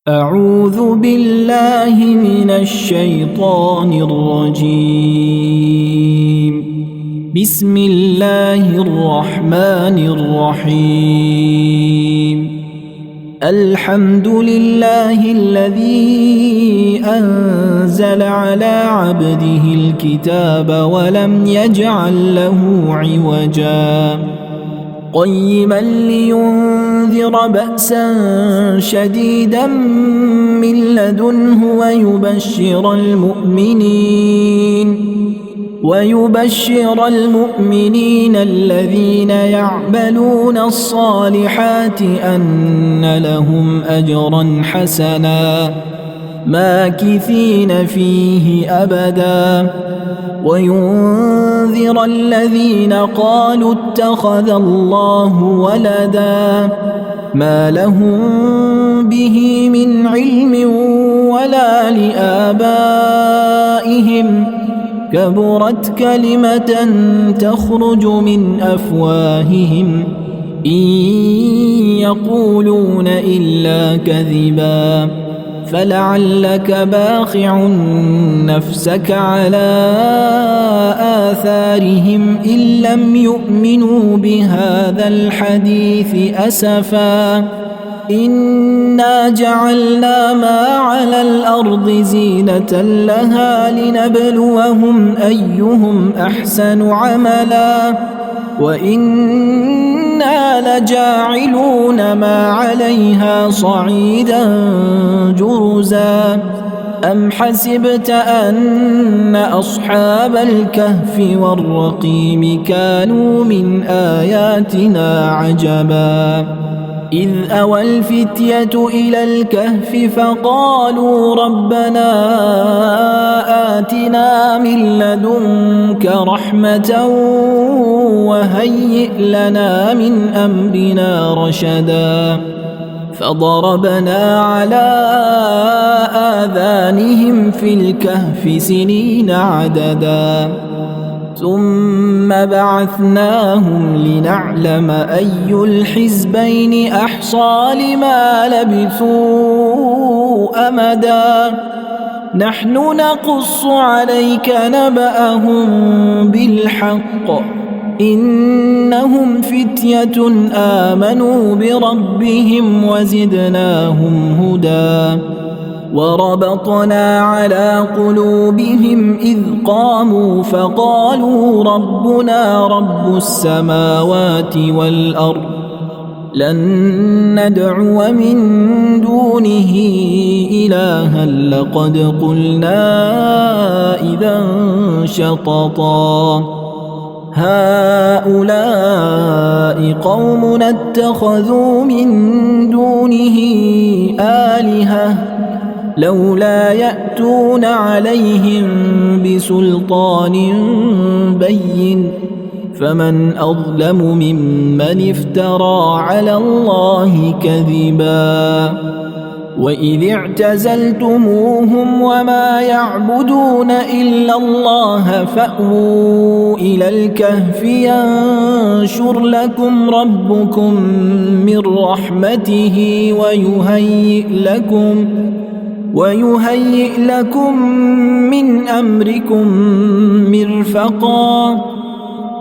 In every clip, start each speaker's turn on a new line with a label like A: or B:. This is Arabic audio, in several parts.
A: أعوذ بالله من الشيطان الرجيم. بسم الله الرحمن الرحيم. الحمد لله الذي أنزل على عبده الكتاب ولم يجعل له عوجا قيما لينذر بأسا شديدا من لدنه ويبشر المؤمنين الذين يعملون الصالحات أن لهم أجرا حسنا ماكثين فيه أبدا وينذر الذين قالوا اتخذ الله ولدا ما لهم به من علم ولا لآبائهم كبرت كلمة تخرج من أفواههم إن يقولون إلا كذبا فلعلك باخع نفسك على آثارهم إن لم يؤمنوا بهذا الحديث أسفا إنا جعلنا ما على الأرض زينة لها لنبلوهم أيهم أحسن عملا وإنا لجاعلون ما عليها صعيدا جرزا أم حسبت أن أصحاب الكهف والرقيم كانوا من آياتنا عجبا إذ أوى الفتية إلى الكهف فقالوا ربنا آتنا من لدنك رحمة وهيئ لنا من أمرنا رشدا فضربنا على آذانهم في الكهف سنين عددا ثم بعثناهم لنعلم أي الحزبين أحصى لما لبثوا أمدا نحن نقص عليك نبأهم بالحق إنهم فتية آمنوا بربهم وزدناهم هدى وربطنا على قلوبهم إذ قاموا فقالوا ربنا رب السماوات والأرض لن ندعو من دونه إلها لقد قلنا إذا شططا هؤلاء قومنا اتخذوا من دونه آلهة لولا يأتون عليهم بسلطان بين فمن أظلم ممن افترى على الله كذبا وإذ اعتزلتموهم وما يعبدون إلا الله فأووا إلى الكهف ينشر لكم ربكم من رحمته ويهيئ لكم من أمركم مرفقا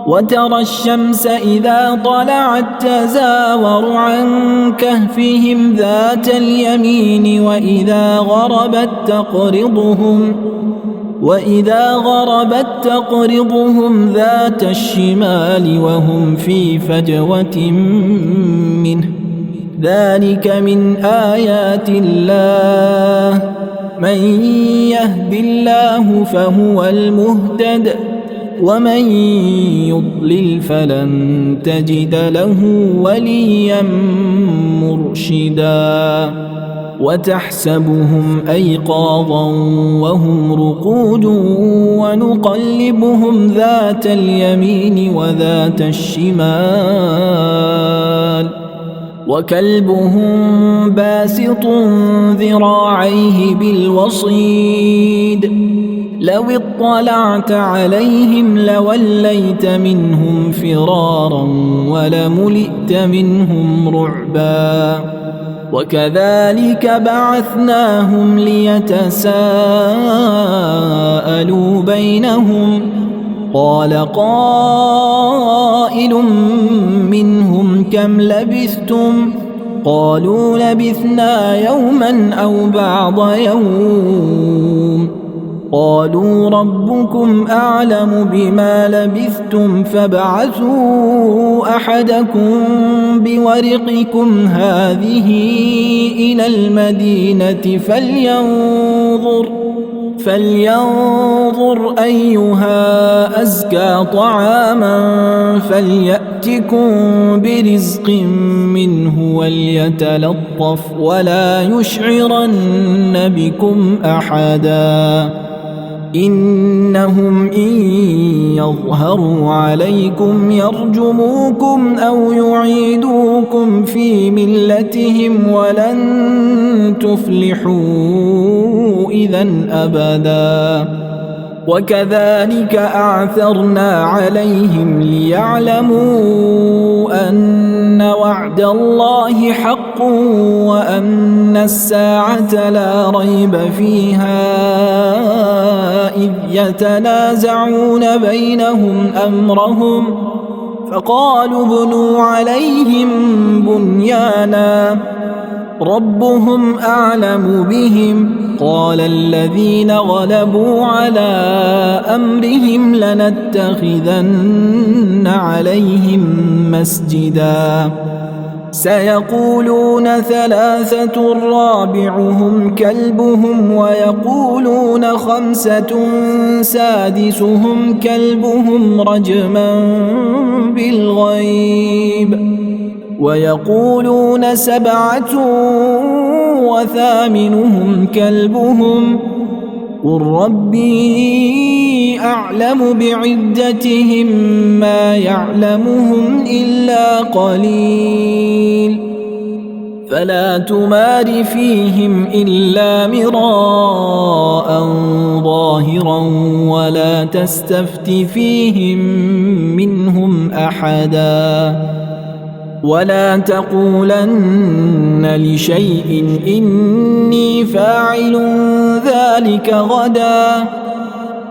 A: وترى الشمس إذا طلعت تزاور عن كهفهم ذات اليمين وإذا غربت تقرضهم ذات الشمال وهم في فجوة منه ذلك من آيات الله من يهد الله فهو المهتد ومن يضلل فلن تجد له وليا مرشدا وتحسبهم أيقاظا وهم رقود ونقلبهم ذات اليمين وذات الشمال وكلبهم باسط ذراعيه بالوصيد لو اطلعت عليهم لوليت منهم فرارا ولملئت منهم رعبا وكذلك بعثناهم ليتساءلوا بينهم قال قائل منهم كم لبثتم قالوا لبثنا يوما أو بعض يوم قالوا ربكم أعلم بما لبثتم فابعثوا أحدكم بورقكم هذه إلى المدينة فلينظر أيها أزكى طعاما فليأتكم برزق منه وليتلطف ولا يشعرن بكم أحدا إنهم إن يظهروا عليكم يرجموكم أو يعيدوكم في ملتهم ولن تفلحوا إذا أبدا وكذلك أعثرنا عليهم ليعلموا أن وعد الله حق وأن الساعة لا ريب فيها إذ يتنازعون بينهم أمرهم فقالوا ابنوا عليهم بنيانا ربهم أعلم بهم قال الذين غلبوا على أمرهم لنتخذن عليهم مسجدا سيقولون ثلاثة رابعهم كلبهم ويقولون خمسة سادسهم كلبهم رجما بالغيب ويقولون سبعة وثامنهم كلبهم قل ربي أعلم بعدتهم ما يعلمهم إلا قليل فلا تمار فيهم إلا مراء ظاهرا ولا تستفت فيهم منهم أحدا ولا تقولن لشيء إني فاعل ذلك غدا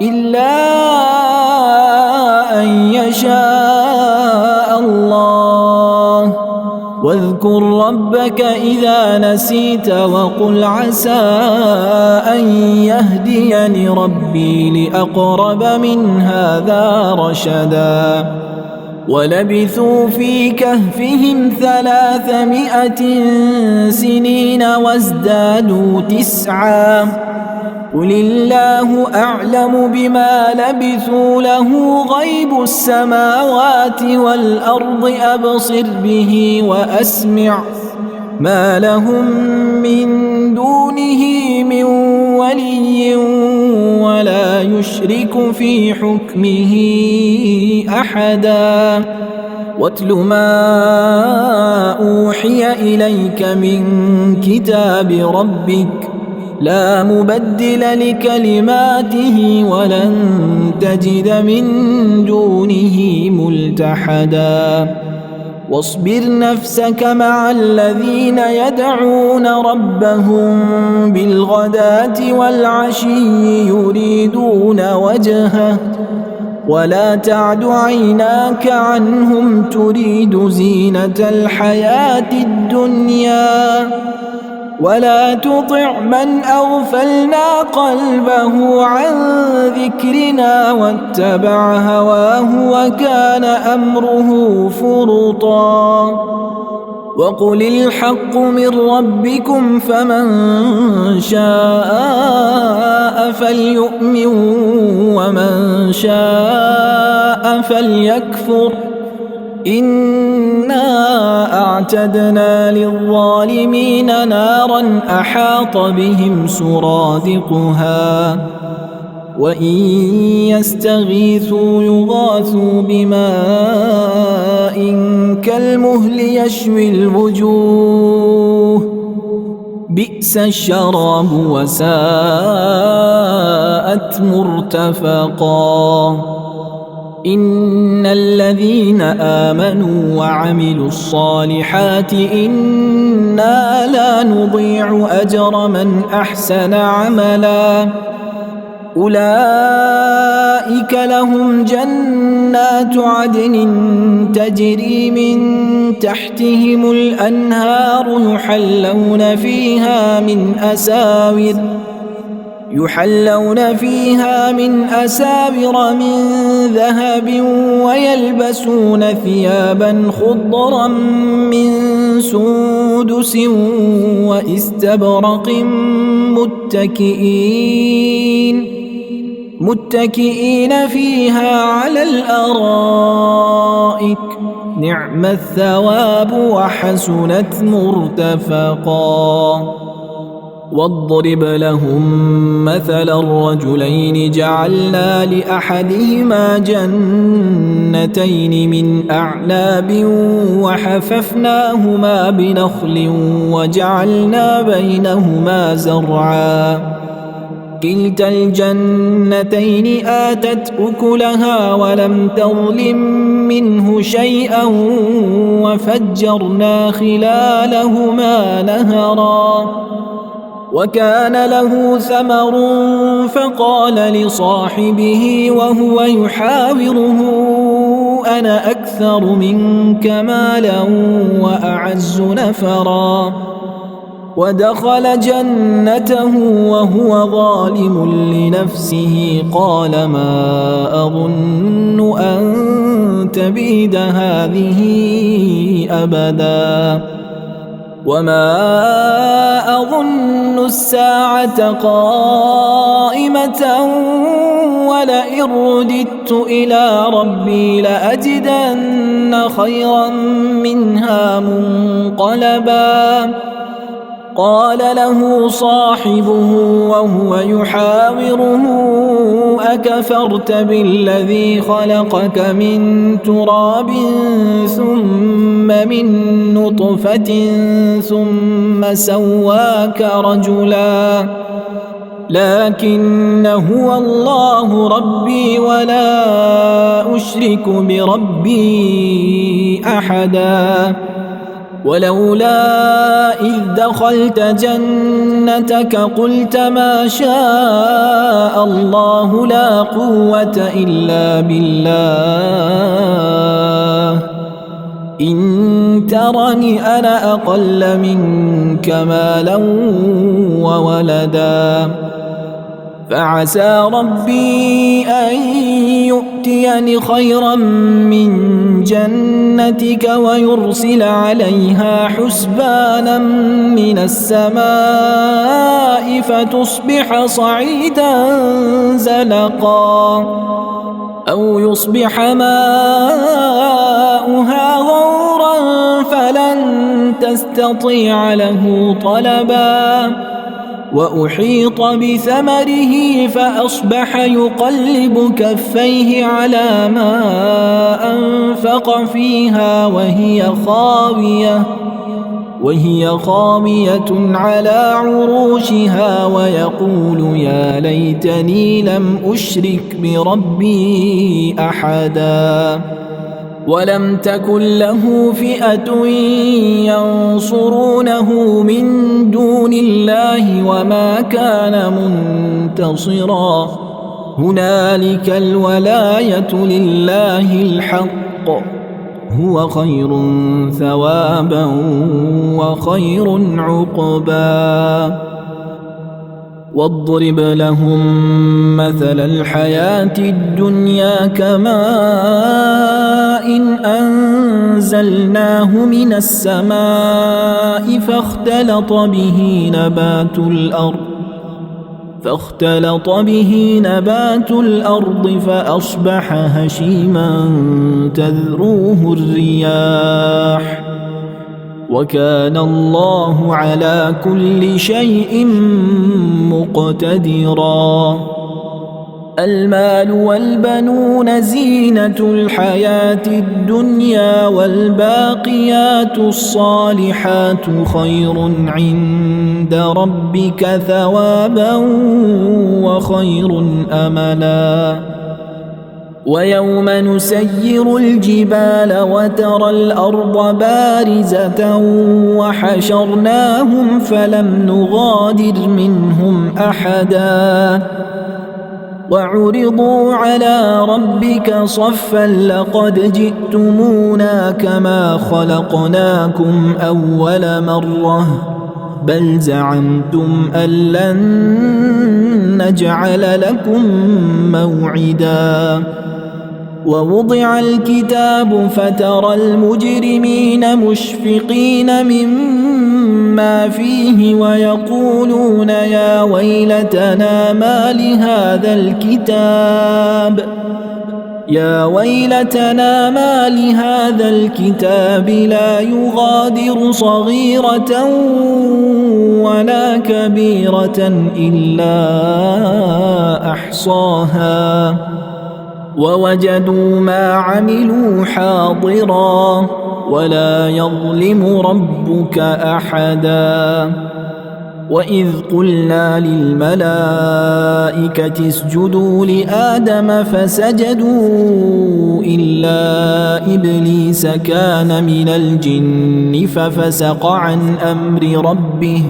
A: إلا أن يشاء الله واذكر ربك إذا نسيت وقل عسى أن يهديني ربي لأقرب من هذا رشدا ولبثوا في كهفهم 300 سنين وازدادوا 9 قل الله أعلم بما لبثوا له غيب السماوات والأرض أبصر به وأسمع ما لهم من دونه من ولي ولا يشرك في حكمه أحدا واتل ما أوحي إليك من كتاب ربك لا مبدل لكلماته ولن تجد من دونه ملتحدا واصبر نفسك مع الذين يدعون ربهم بالغداة والعشي يريدون وجهه ولا تعد عيناك عنهم تريد زينة الحياة الدنيا ولا تطع من أغفلنا قلبه عن ذكرنا واتبع هواه وكان أمره فرطا وقل الحق من ربكم فمن شاء فليؤمن ومن شاء فليكفر إنا أعتدنا للظالمين نارا أحاط بهم سرادقها وإن يستغيثوا يغاثوا بماء كالمهل يشوي الوجوه بئس الشراب وساءت مرتفقا إن الذين آمنوا وعملوا الصالحات إنا لا نضيع أجر من أحسن عملا أولئك لهم جنات عدن تجري من تحتهم الأنهار يحلون فيها من أساور من ذهب ويلبسون ثيابا خضرا من سندس واستبرق متكئين فيها على الأرائك نعم الثواب وحسنت مرتفقا واضرب لهم مثل الرجلين جعلنا لأحدهما جنتين من أعناب وحففناهما بنخل وجعلنا بينهما زرعا كلتا الجنتين آتت أكلها ولم تظلم منه شيئا وفجرنا خلالهما نهرا وكان له ثمر فقال لصاحبه وهو يحاوره أنا أكثر منك مالا وأعز نفرا ودخل جنته وهو ظالم لنفسه قال ما أظن أن تبيد هذه أبدا وما أظن الساعة قائمة ولئن رددت إلى ربي لأجدن خيرا منها منقلبا قال له صاحبه وهو يحاوره أكفرت بالذي خلقك من تراب ثم من نطفة ثم سواك رجلا لكن هو الله ربي ولا أشرك بربي أحدا ولولا إذ دخلت جنتك قلت ما شاء الله لا قوة إلا بالله إن ترني أنا أقل منك مالا وولدا فعسى ربي أن يؤتيني خيرا من جنتك ويرسل عليها حسبانا من السماء فتصبح صعيدا زلقا أو يصبح ماؤها غورا فلن تستطيع له طلبا وأحيط بثمره فأصبح يقلب كفيه على ما أنفق فيها وهي خاوية على عروشها ويقول يا ليتني لم أشرك بربي أحدا ولم تكن له فئة ينصرونه من دون الله وما كان منتصرا هنالك الولاية لله الحق هو خير ثوابا وخير عقبا واضرب لهم مثل الحياة الدنيا كماء أنزلناه من السماء فاختلط به نبات الأرض فأصبح هشيما تذروه الرياح وكان الله على كل شيء مقتدرا المال والبنون زينة الحياة الدنيا والباقيات الصالحات خير عند ربك ثوابا وخير أملا ويوم نسير الجبال وترى الأرض بارزة وحشرناهم فلم نغادر منهم أحدا وعرضوا على ربك صفا لقد جئتمونا كما خلقناكم أول مرة بل زعمتم أن لن نجعل لكم موعدا ووضع الكتاب فترى المجرمين مشفقين مما فيه ويقولون يا ويلتنا ما لهذا الكتاب لا يغادر صغيرة ولا كبيرة إلا أحصاها ووجدوا ما عملوا حاضرا ولا يظلم ربك أحدا وإذ قلنا للملائكة اسجدوا لآدم فسجدوا إلا إبليس كان من الجن ففسق عن أمر ربه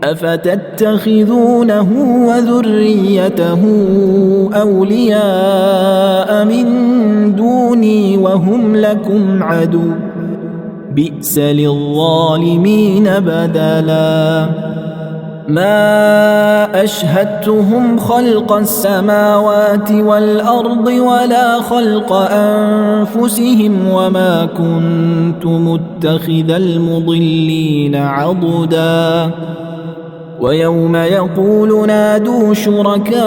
A: أفتتخذونه وذريته أولياء من دوني وهم لكم عدو بئس للظالمين بدلا ما أشهدتهم خلق السماوات والأرض ولا خلق أنفسهم وما كنت متخذ المضلين عضدا ويوم يقول نادوا شركائي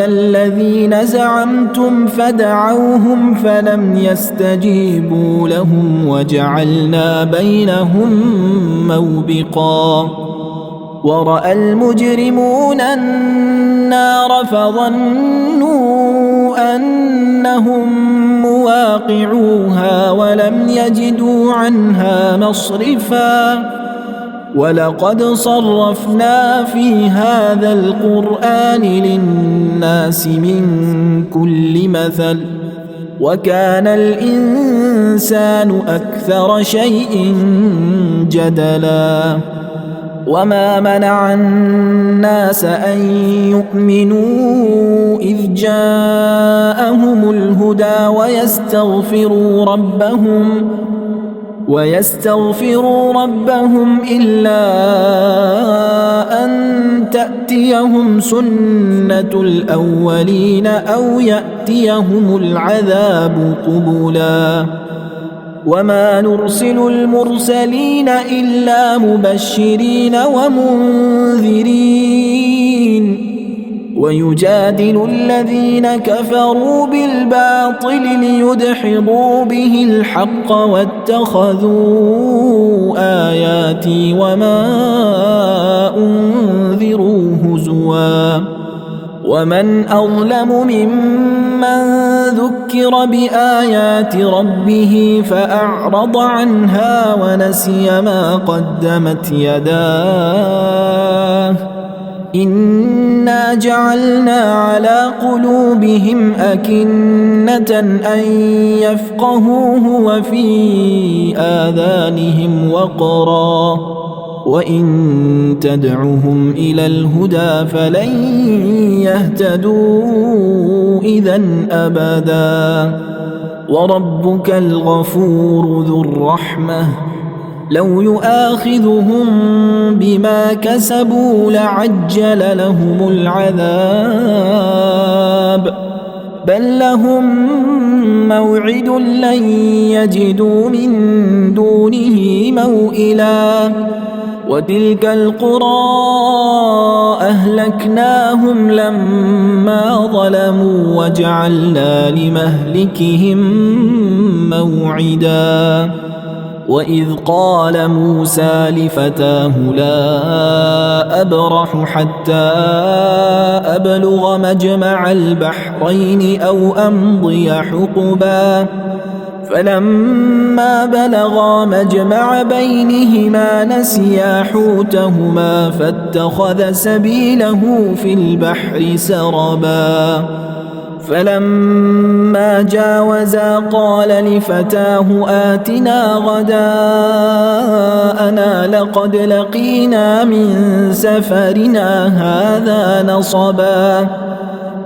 A: الذين زعمتم فدعوهم فلم يستجيبوا لهم وجعلنا بينهم موبقا ورأى المجرمون النار فظنوا أنهم مواقعوها ولم يجدوا عنها مصرفا ولقد صرفنا في هذا القرآن للناس من كل مثل وكان الإنسان أكثر شيء جدلا وما منع الناس أن يؤمنوا إذ جاءهم الهدى ويستغفروا ربهم إلا أن تأتيهم سنة الأولين أو يأتيهم العذاب قبلا وما نرسل المرسلين إلا مبشرين ومنذرين ويجادل الذين كفروا بالباطل ليدحضوا به الحق واتخذوا آياتي وما أنذروا هزوا ومن أظلم ممن ذكر بآيات ربه فأعرض عنها ونسي ما قدمت يداه إنا جعلنا على قلوبهم أكنة أن يفقهوه وفي آذانهم وقرا وإن تدعهم إلى الهدى فلن يهتدوا إذا أبدا وربك الغفور ذو الرحمة لو يؤاخذهم بما كسبوا لعجل لهم العذاب بل لهم موعد لن يجدوا من دونه موئلا وتلك القرى أهلكناهم لما ظلموا وجعلنا لمهلكهم موعدا وإذ قال موسى لفتاه لا أبرح حتى أبلغ مجمع البحرين أو أمضي حقبا فلما بلغا مجمع بينهما نسيا حوتهما فاتخذ سبيله في البحر سربا فلما جاوزا قال لفتاه آتنا غداءنا لقد لقينا من سفرنا هذا نصبا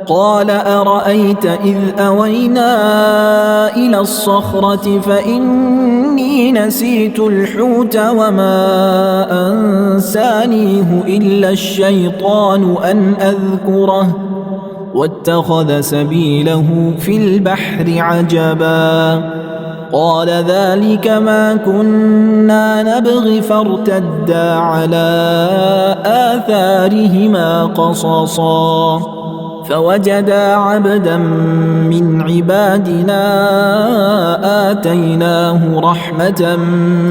A: قال أرأيت إذ أوينا إلى الصخرة فإني نسيت الحوت وما أنسانيه إلا الشيطان أن أذكره واتخذ سبيله في البحر عجبا قال ذلك ما كنا نبغي فارتدا على آثارهما قصصا فوجدا عبدا من عبادنا آتيناه رحمة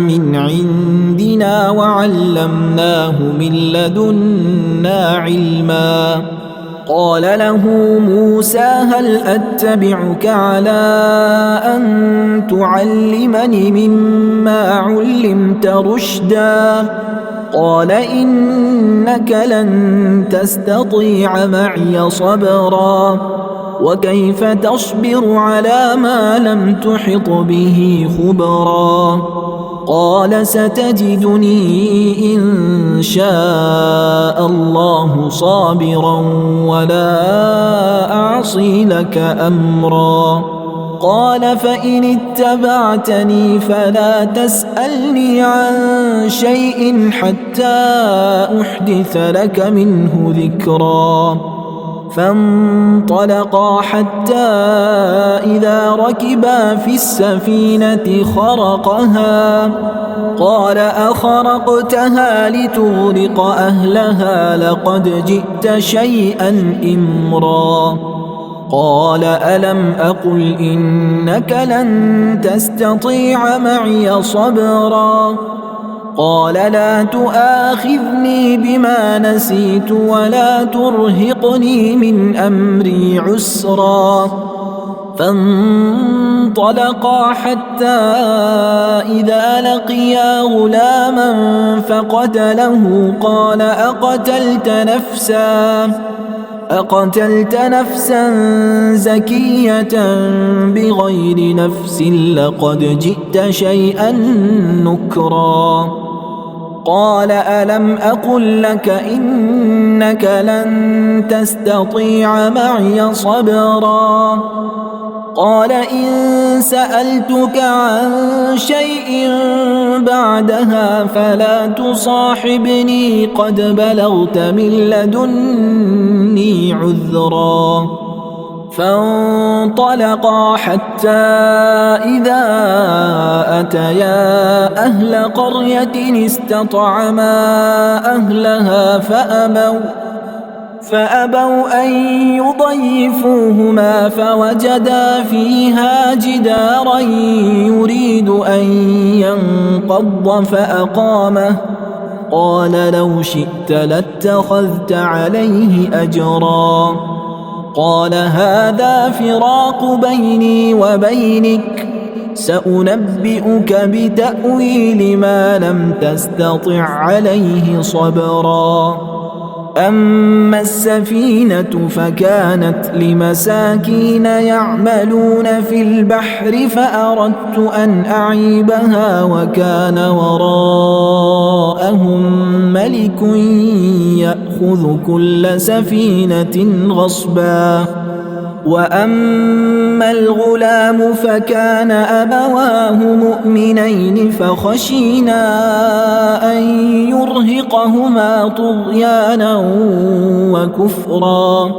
A: من عندنا وعلمناه من لدنا علما قال له موسى هل أتبعك على أن تعلمني مما علمت رشدا قال إنك لن تستطيع معي صبرا وكيف تصبر على ما لم تحط به خبرا قال ستجدني إن شاء الله صابرا ولا أعصي لك أمرا قال فإن اتبعتني فلا تسألني عن شيء حتى أحدث لك منه ذكرا فانطلقا حتى إذا ركبا في السفينة خرقها قال أخرقتها لتغرق أهلها لقد جئت شيئا إمرا قال ألم أقل إنك لن تستطيع معي صبرا قال لا تؤاخذني بما نسيت ولا ترهقني من أمري عسرا فانطلقا حتى إذا لقيا غلاما فقتله قال أقتلت نفسا زكية بغير نفس لقد جئت شيئا نكرا قال ألم أقل لك إنك لن تستطيع معي صبرا قال إن سألتك عن شيء بعدها فلا تصاحبني قد بلغت من لدني عذرا فانطلقا حتى إذا أتيا أهل قرية استطعما أهلها فأبوا أن يضيفوهما فوجدا فيها جدارا يريد أن ينقض فأقامه قال لو شئت لاتخذت عليه أجرا قال هذا فراق بيني وبينك سأنبئك بتأويل ما لم تستطع عليه صبرا أما السفينة فكانت لمساكين يعملون في البحر فأردت أن أعيبها وكان وراءهم ملك يأخذ كل سفينة غصبا وأما الغلام فكان أبواه مؤمنين فخشينا أن يرهقهما طغيانا وكفرا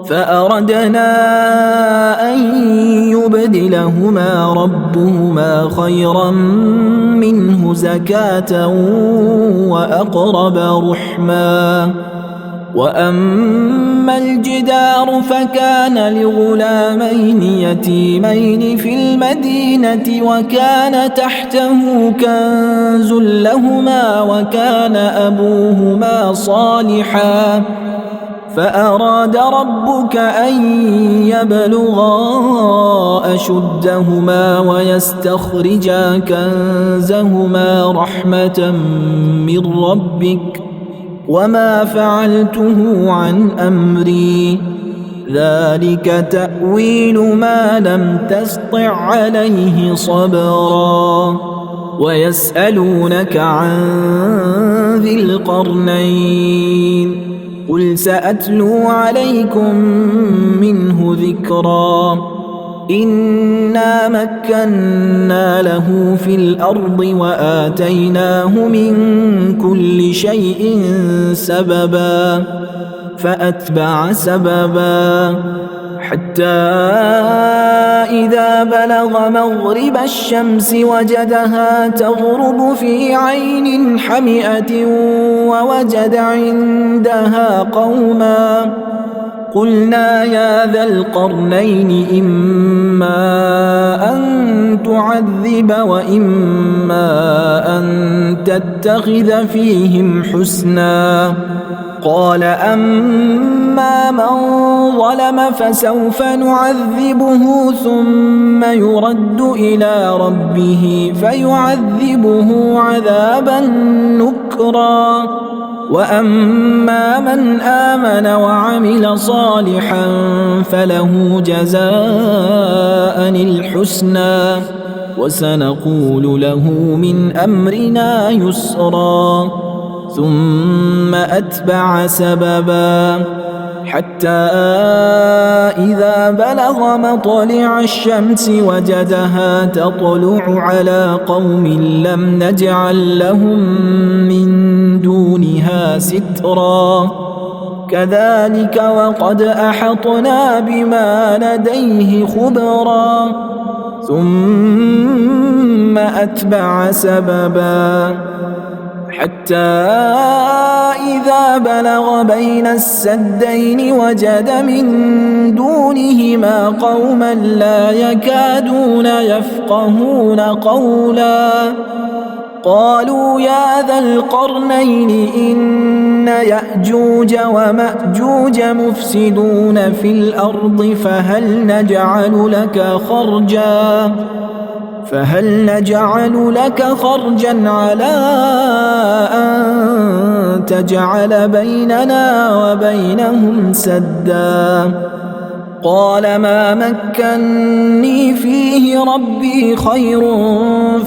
A: فأردنا أن يبدلهما ربهما خيرا منه زكاة وأقرب رحما وأما الجدار فكان لغلامين يتيمين في المدينة وكان تحته كنز لهما وكان أبوهما صالحا فأراد ربك أن يبلغا أشدهما ويستخرجا كنزهما رحمة من ربك وما فعلته عن أمري ذلك تأويل ما لم تسطع عليه صبرا ويسألونك عن ذي القرنين قل سأتلو عليكم منه ذكرا إنا مكنا له في الأرض وآتيناه من كل شيء سببا فأتبع سببا حتى إذا بلغ مغرب الشمس وجدها تغرب في عين حمئة ووجد عندها قوما قلنا يا ذا القرنين إما أن تعذب وإما أن تتخذ فيهم حسنا قال أما من ظلم فسوف نعذبه ثم يرد إلى ربه فيعذبه عذابا نكرا وأما من آمن وعمل صالحا فله جزاء الحسنى وسنقول له من أمرنا يسرا ثم أتبع سببا حتى إذا بلغ مطلع الشمس وجدها تطلع على قوم لم نجعل لهم من دونها سترا كذلك وقد أحطنا بما لديه خبرا ثم أتبع سببا حتى إذا بلغ بين السدين وجد من دونهما قوما لا يكادون يفقهون قولا قالوا يا ذا القرنين إن يأجوج ومأجوج مفسدون في الأرض فهل نجعل لك خرجا على أن تجعل بيننا وبينهم سدا قال ما مكني فيه ربي خير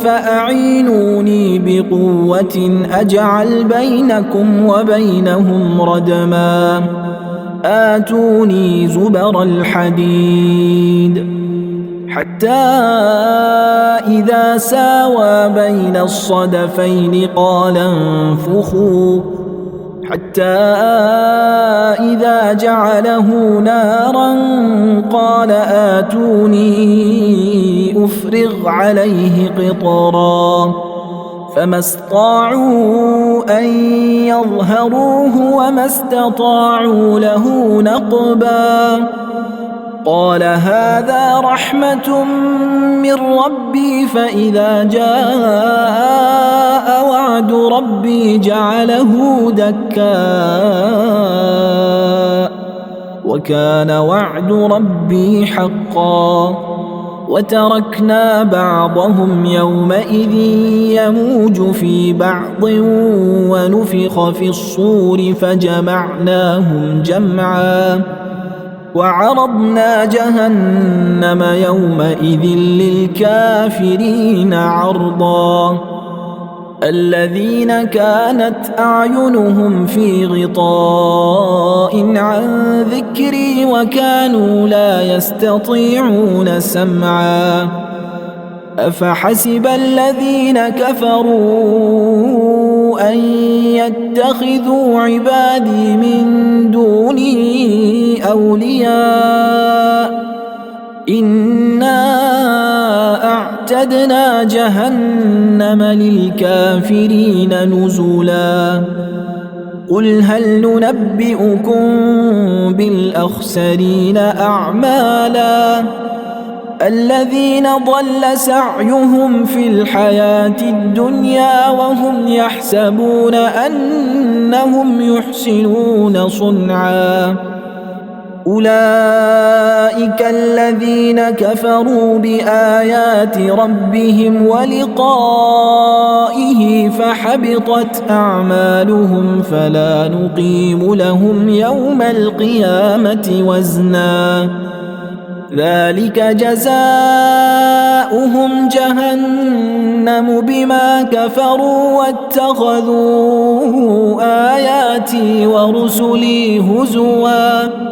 A: فأعينوني بقوة أجعل بينكم وبينهم ردما آتوني زبر الحديد حتى إذا ساوى بين الصدفين قال انفخوا حتى إذا جعله نارا قال آتوني أفرغ عليه قطرا فما استطاعوا أن يظهروه وما استطاعوا له نقبا قال هذا رحمة من ربي فإذا جاء وعد ربي جعله دكا وكان وعد ربي حقا وتركنا بعضهم يومئذ يموج في بعض ونفخ في الصور فجمعناهم جمعا وعرضنا جهنم يومئذ للكافرين عرضا الذين كانت أعينهم في غطاء عن ذكري وكانوا لا يستطيعون سمعا أفحسب الذين كفروا أن يتخذوا عبادي من دوني أولياء إنا أعتدنا جهنم للكافرين نزلا قل هل ننبئكم بالأخسرين أعمالا الذين ضل سعيهم في الحياة الدنيا وهم يحسبون أنهم يحسنون صنعا أولئك الذين كفروا بآيات ربهم ولقائه فحبطت أعمالهم فلا نقيم لهم يوم القيامة وزنا ذلك جزاؤهم جهنم بما كفروا واتخذوا آياتي ورسلي هزوا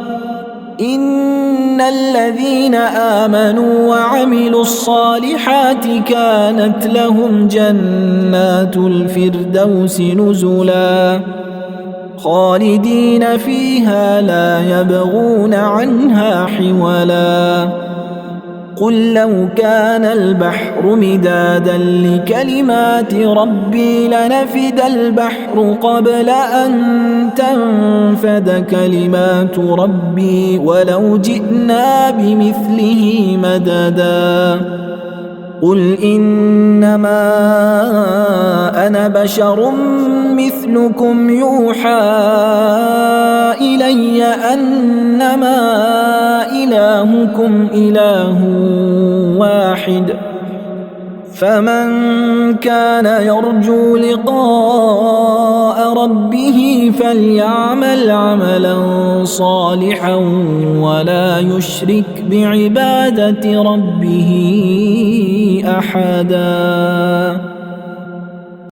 A: إن الذين آمنوا وعملوا الصالحات كانت لهم جنات الفردوس نزلا خالدين فيها لا يبغون عنها حولا قل لو كان البحر مدادا لكلمات ربي لنفد البحر قبل أن تنفد كلمات ربي ولو جئنا بمثله مددا قل إنما أنا بشر مثلكم يوحى إلي أنما إلهكم إله واحد فمن كان يرجو لقاء ربه فليعمل عملا صالحا ولا يشرك بعبادة ربه أحدا